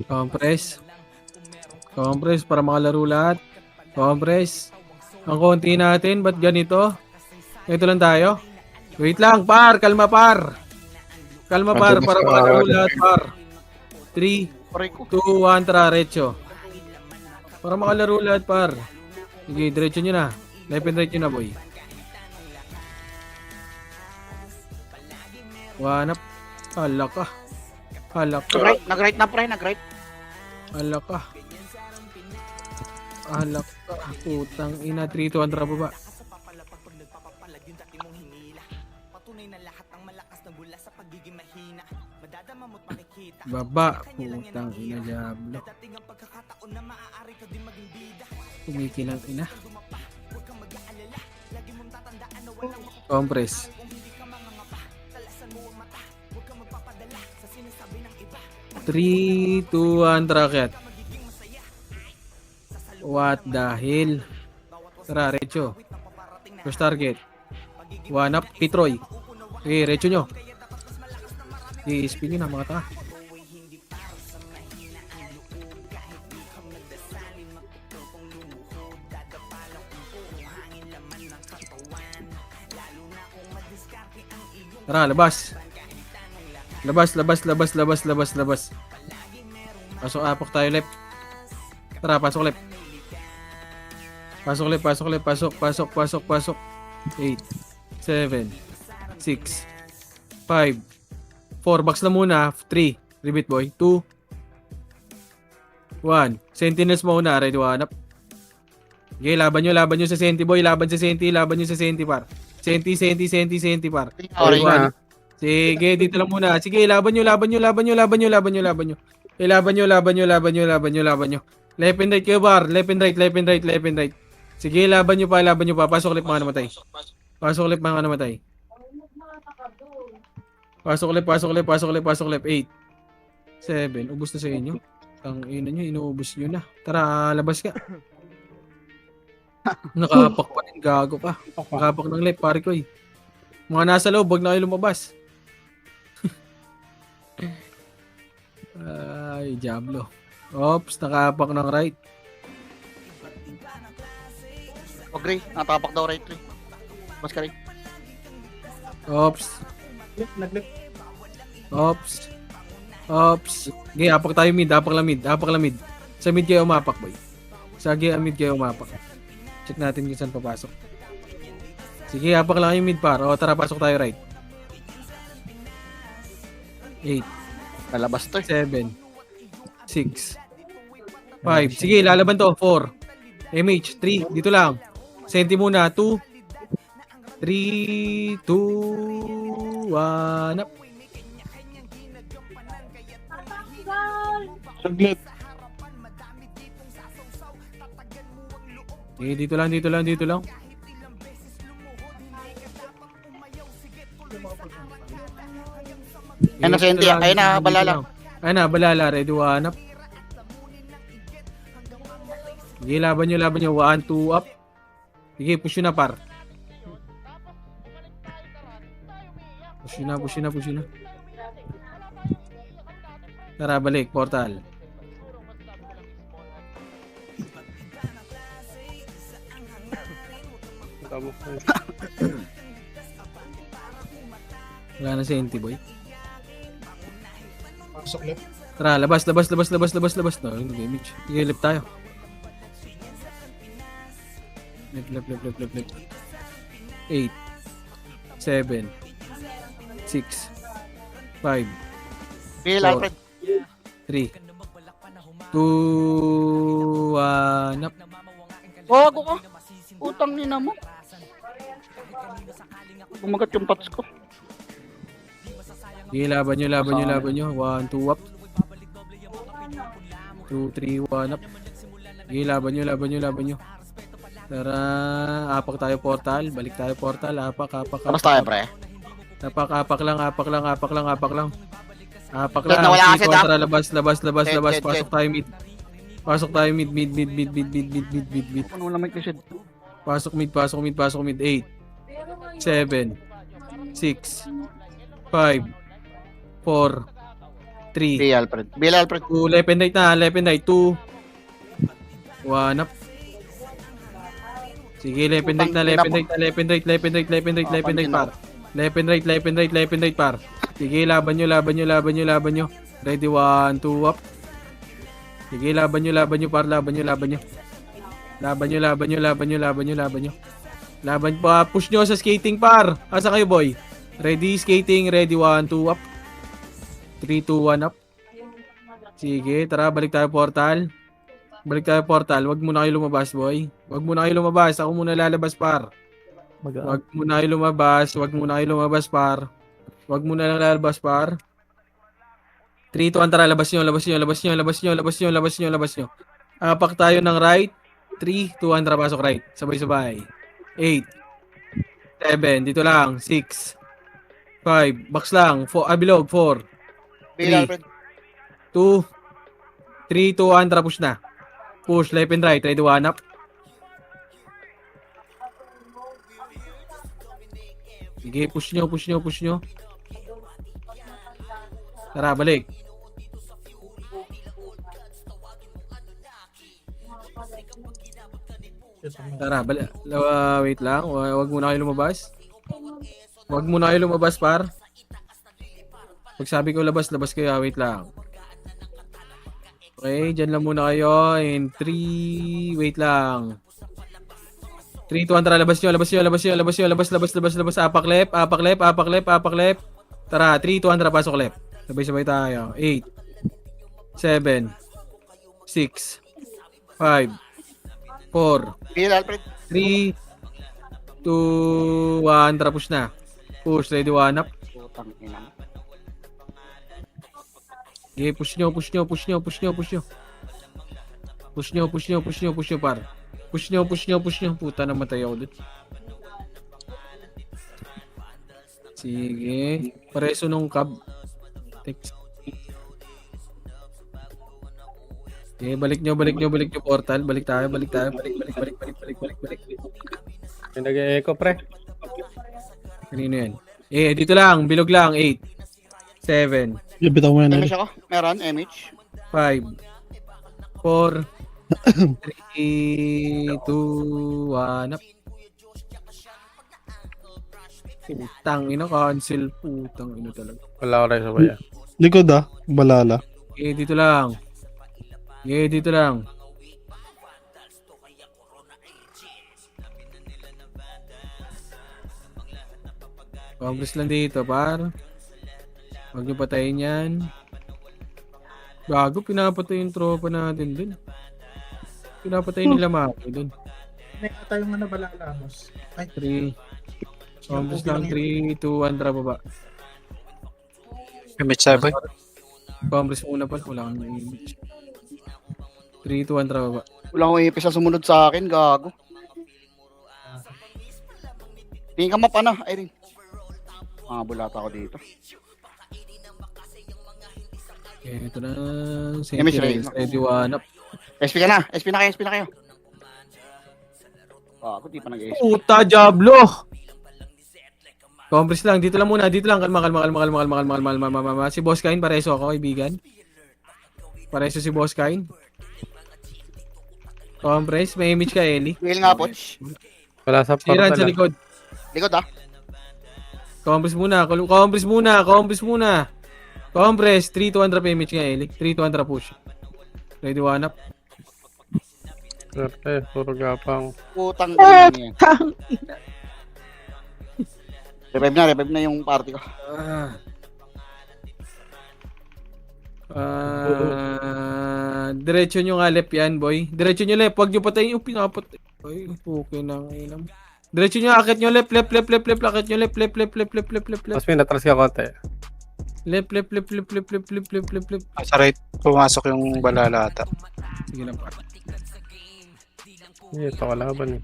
Compress. Compress para makalaro lahat. Compress. Ang konti natin, ba't ganito? Ito lang tayo. Wait lang, par. Kalma, par. Kalma, par. Para makalaro lahat, par. 3, Pare ko. 2, 1, tara, recho. Para makalaro lahat, par. Sige, diretso nyo na. Left and right nyo na, boy. Wanap. Hala ka. Hala ka. Nag-right na pre, nag-right. Hala ka. Hala ka. Putang ina. 3, 2, 1, tara baba. Baba. Putang ina, Diablo. Kumikilang ina. Compress. Three, two, one, tracket. What the hell? Tara, Recho. First target. One up, Pitroy. Okay, Recho nyo. Okay, spin nyo na mga tanga. Tara, labas. Labas. Pasok apok tayo left. Tara, pasok left. Pasok. 8, 7, 6, 5, 4. Box na muna. 3. Repeat boy. 2, 1. Sentinels muna. Ready, one up. Okay, laban nyo sa Senti boy. Laban sa Senti par. Senti par. Sorry One. Sige, dito lang muna. Sige, laban nyo. Laban nyo. Left and right kayo, bar. Left and right. Sige, laban nyo pa. Pasok left, mga namatay. Pasok left. Pasok left. 8, 7. Ubus na sa inyo. Ang ina nyo, inuubos nyo na. Tara, labas ka. Nakapak pa rin, gago ka. Nakapak ng left, pare ko eh. Mga nasa loob, wag na kayo lumabas. Ay, Diablo. Ops, nakapak ng right. Agree, natapak daw right 3. Mas ka rin. Ops. Nag-left. Ops. Okay, apak tayo mid. Apak lang mid. Sa mid kayo umapak, boy. Sa mid kayo umapak. Check natin kung saan papasok. Sige, apak lang yung mid par. O, tara, pasok tayo right. 8, Lalabas to. 7, 6, 5. Sige, lalaban to. 4. MH, 3. Dito lang. Senti muna. 2, 3, 2, 1. Up. Saglit. Okay, dito lang. Ayun na, Senti. Ayun na, balala. Ayun na, balala. Ready, one up. Sige, laban nyo. 1, 2, up. Sige, push nyo na, par. Push nyo na. Tara, balik. Portal. Wala na si Enti, boy. Pasok left. Tara, labas. No, hindi damage. Sige, left tayo. Left. 8, 7, 6, 5, Bill, 4, Alfred. 3, 2, 1, up. Bago ka. Utang nina mo. Kumagat yung pots ko. Sige, laban nyo. 1, 2, up. 2, 3, 1, up. Sige, laban nyo. Tara, apak tayo portal. Balik tayo portal. Apak. Tapos tayo, pre. Apak lang. Apak Jet, lang. nawala ka, Tito, Jet, tara, labas. Jet, Pasok Jet. tayo mid. Pasok tayo mid. Ano lang may kasi? Pasok mid. 8, 7, 6, 5, 4, 3, Bill Alfred. Bill Alfred. 2, left and right, 2, 1 up. Sige, left and right par. Left and right par. Sige, laban nyo. Ready, 1, 2 up. Sige, laban nyo par, laban nyo. Laban pa, push nyo sa skating par. Asa kayo, boy? Ready, skating, ready, 1, 2 up. 3, 2, 1 up. Sige, tara, balik tayo portal. Wag muna kayo lumabas, boy. Ako muna lalabas, par. Wag muna kayo lumabas, par. 3, 2, 1, tara, labas nyo. Apak tayo ng right. 3, 2, 1, tara, pasok right. Sabay-sabay. 8, 7, dito lang. 6, 5, box lang. 4, bilog, 4, Bill Three. Alfred. 2, 3, 2, 1, tara, push na. Push, left and right, ready, 1 up. Sige, push nyo. Tara, balik. Tara, balik. Wait lang, wag muna kayo lumabas. Par. Pag sabi ko labas kayo, wait lang. Okay, dyan lang muna kayo. In 3, wait lang. 3, 2, 1, tara, labas nyo. Apak left. Tara, 3, 2, 1, tara, pasok left. Sabay-sabay tayo. 8, 7, 6, 5, 4, Bill Alfred. 3, 2, 1, tara, push na. Push, ready, 1 up. Putang ina. Okay, push nyo, par. Push nyo. Puta, namatay ako dun. Sige. Pareso nung cab. Text. Okay, balik nyo portal. Balik. May nag-echo, pre. Kanino yan? Dito lang. Bilog lang. 8, 7, Bitaw mo yan, Damage ako. Meron, MH. 5, 4, 3, 2, 1 up. Putang ina, cancel. Putang ina talaga. Wala ko rin sa baya. Likod balala. Dito lang. Congress lang dito, par. Huwag nyo patayin yan. Gago, pinapatay yung tropa natin dun. Pinapatay nila Maki dun. May tayong ano balalamos. Ay, 3. Congress lang, 3, 2, 1, tara baba. Image sabi. Congress muna pala, wala kang image. 3, 2, 1, tara baba. Wala akong ipis na sumunod sa akin, gago. Tingin ka map, ano, Irene. Bulata ako dito. Okay, ito na. Image ready. Ready, 1 up. SP ka na. SP na kayo. Gago, di pa nag-SP. Puta, Diablo! Congress lang, dito lang. Kalma. Si Boss Kain, pareso ako, kaibigan. Pareso si Boss Kain. Compress, may image ka, Eli. Bill nga, Poch. Wala sa Siran portal. sa likod. Likod, Compress muna. Compress, 3 to 1 drop image nga, Eli. 3 to 1 drop push. Ready, 1 up. Puro gapang. Putang ina niya. Revive na yung party ko. Diretso nyo nga left yan, boy. Diretso nyo left. Huwag nyo patayin yung pinapatay. Ay, okay na ngayon. Diretso nyo, akit nyo left. Akit nyo left. Mas may natras ka konti. Left. Sa right, pumasok yung balala ata. Sige lang pa. Ito kalaban eh.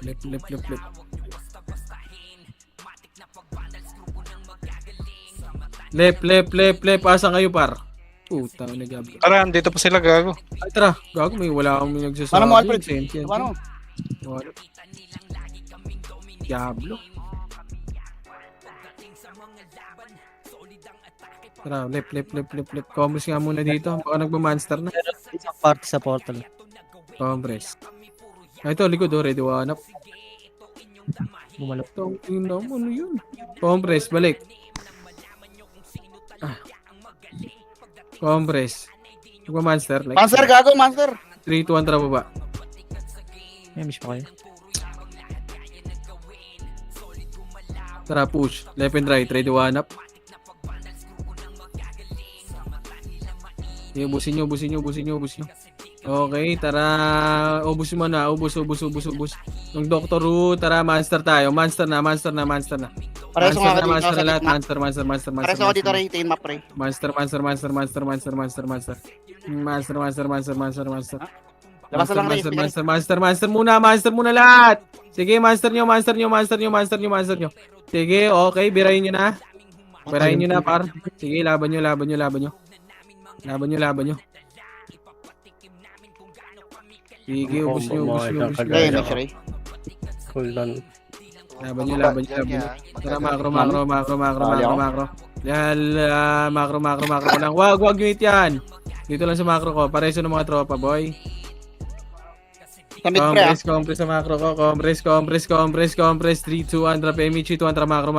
Left. Left. Asa kayo, par? Puta, nag-ablo. Tara, andito pa sila gago. Ay, tara. Gago, wala akong nagsasabi. Paano mo, Alfred? Sentient. Paano? Wala. Diablo. Tara, left. Compress nga muna dito. Baka nagmamonster na. Isang party sa portal. Compress. Ay, ito, likod, ready one up. Bumalok. Tong ina mo, ano yun? Compress, balik. Compress. Nagmamonster. Like, Monster, gago, monster. 3, 2, 1, tara baba. May miss pa kayo. Tara, push. Left and right. Ready one up. Ubusin nyo. Okay, tara. Ubusin mo na. Ubus. Yung Dr. Wu, tara, monster tayo. Monster na. Pareso nga ka dito Monster sa na lahat. gitna. Monster. Pareso ako dito rin, team map, pre. Monster. Labas na lang rin. Monster muna lahat. Sige, monster nyo. Sige, okay, birahin nyo na. Par. Sige, laban nyo. Sige, ubus nyo. Ray, next Ray. Cool down. Laban nyo. Tara, macro. Yan, macro lang. Wag nyo hit yan. Dito lang sa macro ko. Pareso ng mga tropa, boy. Tamit, pre, ah. Compress sa macro ko. Compress. 3, 2, 1, drop MH, 2, 1, macro.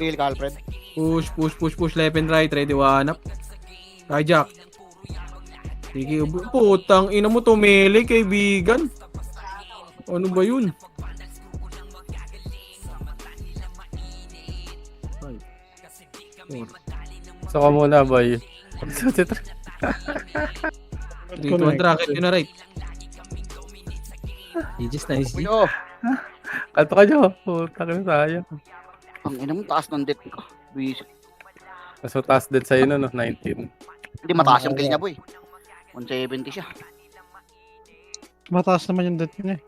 Feel ka, Alfred. Push, left and right, ready, one up. Hijack. Sige, putang ina mo, tumili, kaibigan. Ano ba yun? 5, 4, So ka muna, boy. 3, 2, 1, tracket yun na right. GG's na easy. Uyo. Kalto ka dyan. Puta ka na tayo. Ang ina mo, taas ng death ko. Buisit. Mas mataas din sa'yo no, 19. Hindi mataas yung kill niya, boy. 170 siya. Mataas naman yung death niya eh.